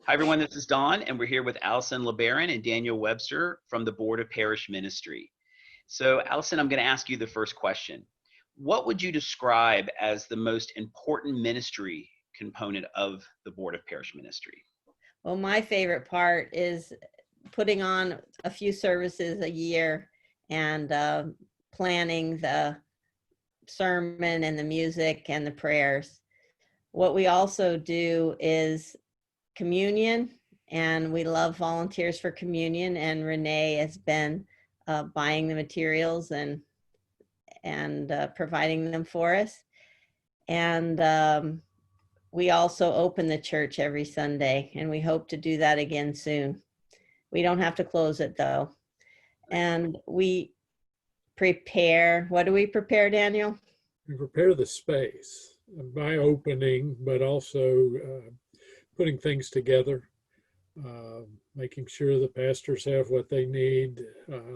Hi, everyone. This is Don, and we're here with Allison LeBaron and Daniel Webster from the Board of Parish Ministry. So, Allison, I'm going to ask you the first question. What would you describe as the most important ministry component of the Board of Parish Ministry? Well, my favorite part is putting on a few services a year and planning the sermon and the music and the prayers. What we also do is communion, and we love volunteers for communion, and Renee has been buying the materials and providing them for us. And we also open the church every Sunday, and we hope to do that again soon. We don't have to close it though. And we prepare, what do we prepare, Daniel? We prepare the space by opening, but also putting things together, making sure the pastors have what they need,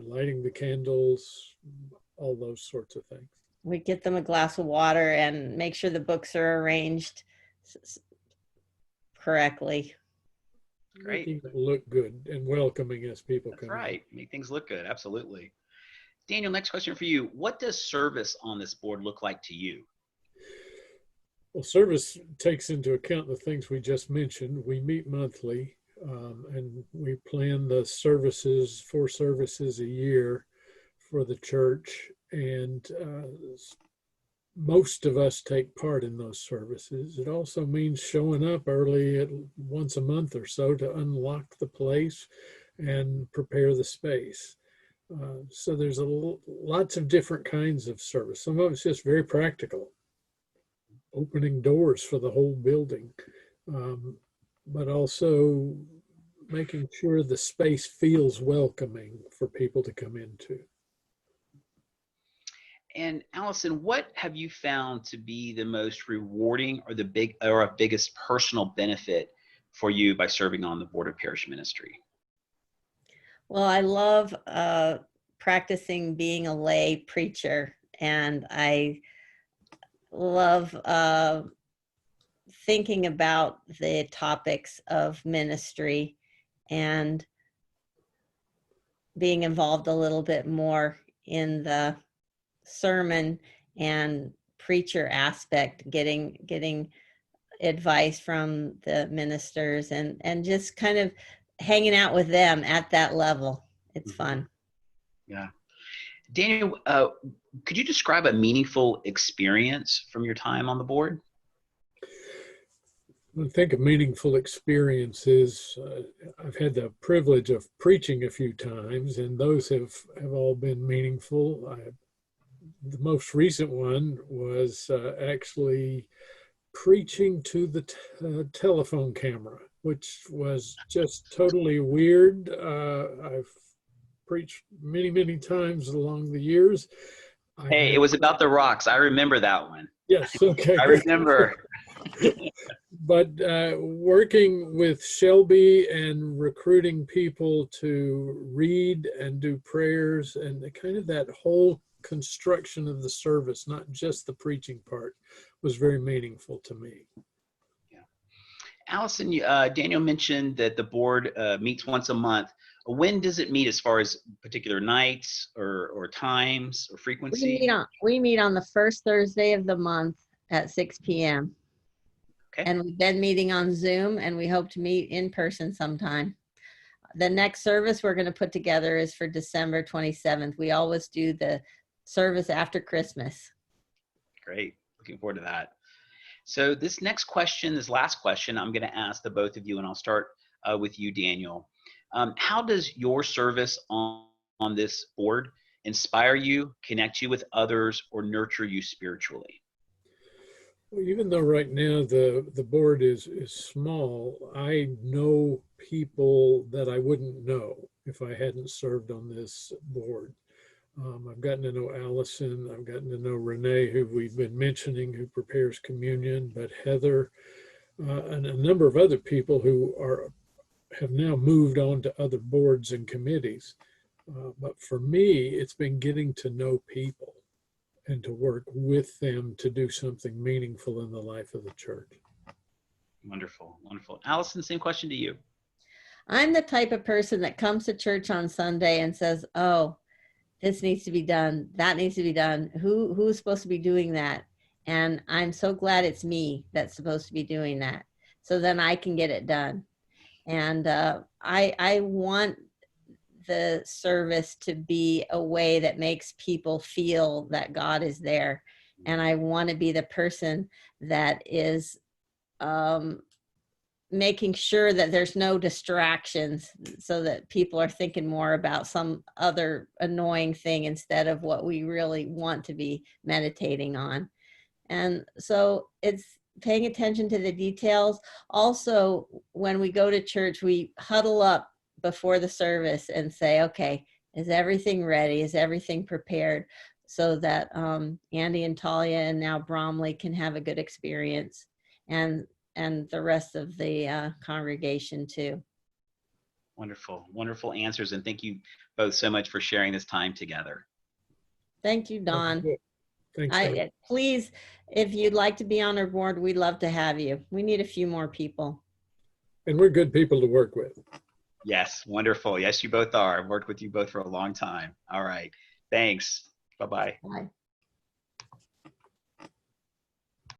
lighting the candles, all those sorts of things. We get them a glass of water and make sure the books are arranged correctly. Great. Making it look good and welcoming as people That's come right. Make things look good. Absolutely. Daniel, next question for you. What does service on this board look like to you? Well, service takes into account the things we just mentioned. We meet monthly, and we plan the services, 4 services a year for the church, and most of us take part in those services. It also means showing up early once a month or so to unlock the place and prepare the space. So there's lots of different kinds of service. Some of it's just very practical, opening doors for the whole building, but also making sure the space feels welcoming for people to come into. And Allison, what have you found to be the most rewarding or biggest personal benefit for you by serving on the Board of Parish Ministry? Well, I love practicing being a lay preacher, and I love thinking about the topics of ministry and being involved a little bit more in the sermon and preacher aspect, getting advice from the ministers and just kind of hanging out with them at that level. It's fun. Yeah. Daniel, could you describe a meaningful experience from your time on the board? I think of meaningful experiences. I've had the privilege of preaching a few times, and those have all been meaningful. The most recent one was actually preaching to the telephone camera, which was just totally weird. I've preached many times along the years. Hey, it was about the rocks. I remember that one. Yes, okay. I remember. But working with Shelby and recruiting people to read and do prayers and kind of that whole construction of the service, not just the preaching part, was very meaningful to me. Yeah. Allison, Daniel mentioned that the board meets once a month. When does it meet as far as particular nights or times or frequency? We meet on the first Thursday of the month at 6 p.m. Okay. And we've been meeting on Zoom, and we hope to meet in person sometime. The next service we're going to put together is for December 27th. We always do the service after Christmas. Great. Looking forward to that. So this last question, I'm going to ask the both of you, and I'll start with you, Daniel. How does your service on this board inspire you, connect you with others, or nurture you spiritually? Well, even though right now the board is small, I know people that I wouldn't know if I hadn't served on this board. I've gotten to know Allison. I've gotten to know Renee, who we've been mentioning, who prepares communion, but Heather, and a number of other people who have now moved on to other boards and committees. But for me, it's been getting to know people and to work with them to do something meaningful in the life of the church. Wonderful, wonderful. Allison, same question to you. I'm the type of person that comes to church on Sunday and says, oh, this needs to be done, that needs to be done. Who's supposed to be doing that? And I'm so glad it's me that's supposed to be doing that. So then I can get it done. And I want the service to be a way that makes people feel that God is there. And I want to be the person that is making sure that there's no distractions so that people are thinking more about some other annoying thing instead of what we really want to be meditating on. And so it's paying attention to the details. Also, when we go to church, we huddle up before the service and say, okay, is everything ready? Is everything prepared? So that Andy and Talia and now Bromley can have a good experience, and the rest of the congregation too. Wonderful, wonderful answers. And thank you both so much for sharing this time together. Thank you, Don. Thanks, Don. Please, if you'd like to be on our board, we'd love to have you. We need a few more people. And we're good people to work with. Yes, wonderful. Yes, you both are. I've worked with you both for a long time. All right. Thanks. Bye-bye. Bye.